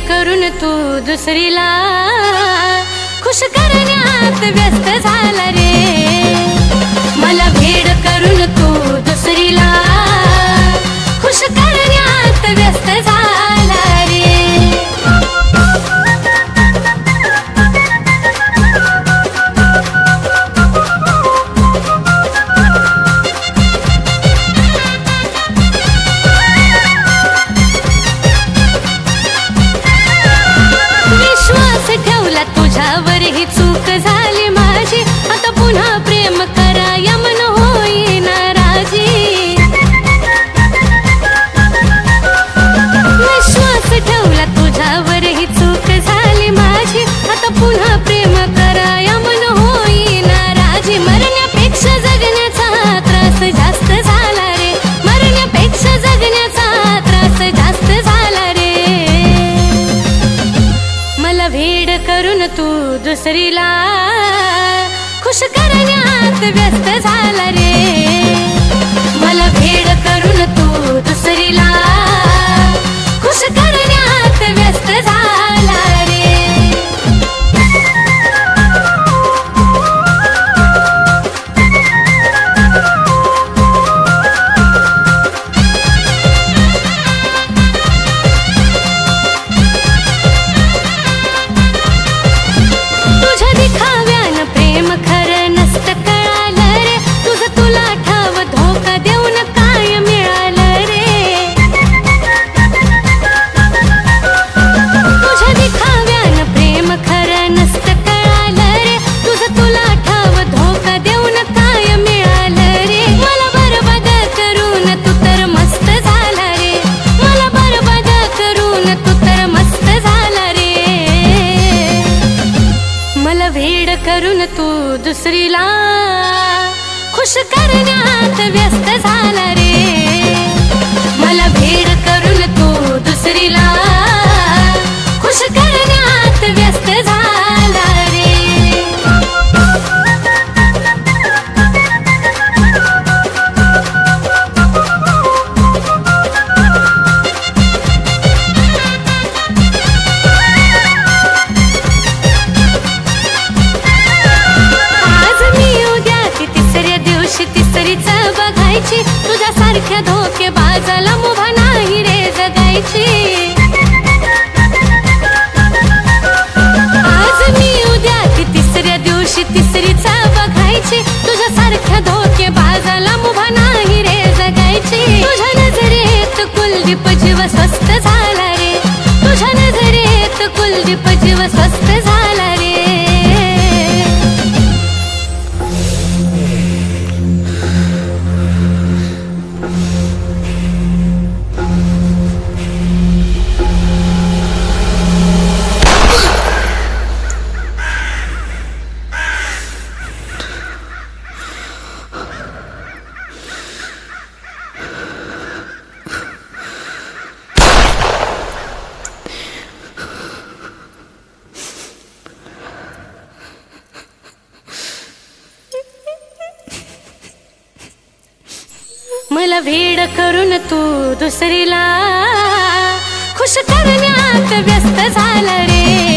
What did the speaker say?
करून तू दुसरीला खुश करण्यात व्यस्त झाला रे। मला भेड करून तू दुसरीला खुश करण्यात व्यस्त झाला रे। ठेवला तुझ्यावर ही चूक झाली माझी, आता पुन्हा प्रेम कराया मन होई नाराजी। विश्वास ठेवला तुझ्यावर ही चूक झाली माझी, आता पुन्हा प्रेम कराया मन होई नाराजी। मरण्यापेक्षा जगण्याचा त्रास जास्त झाला रे, मरण्यापेक्षा जगण्याचा त्रास जास्त झाला रे। मला भेड करून तू दुसरीला खुश करण्यात व्यस्त झाला रे। मला भेड करून तू दुसरीला खुश करण्यात व्यस्त झाला रे। करून तू दुसरीला खुश करण्यात व्यस्त झाला रे। मला भेड करून तू दुसरीला खुश करण्यात व्यस्त झाला रे। तुझ्यासारख्या धोकेबाजाला मुभा नाही रे जगायची। आज मी उद्या ती तिसऱ्या दिवशी तिसरीचा बघायची। तुझ्यासारख्या धोकेबाजाला मुभा नाही रे जगायची। तुझ्या नजरेत कुलदीप जीव स्वस्त झाला रे, तुझ्या नजरेत कुलदीप जीव स्वस्त झाला रे। मला भेड करून तू दुसरीला खुश करण्यात व्यस्त झाला रे।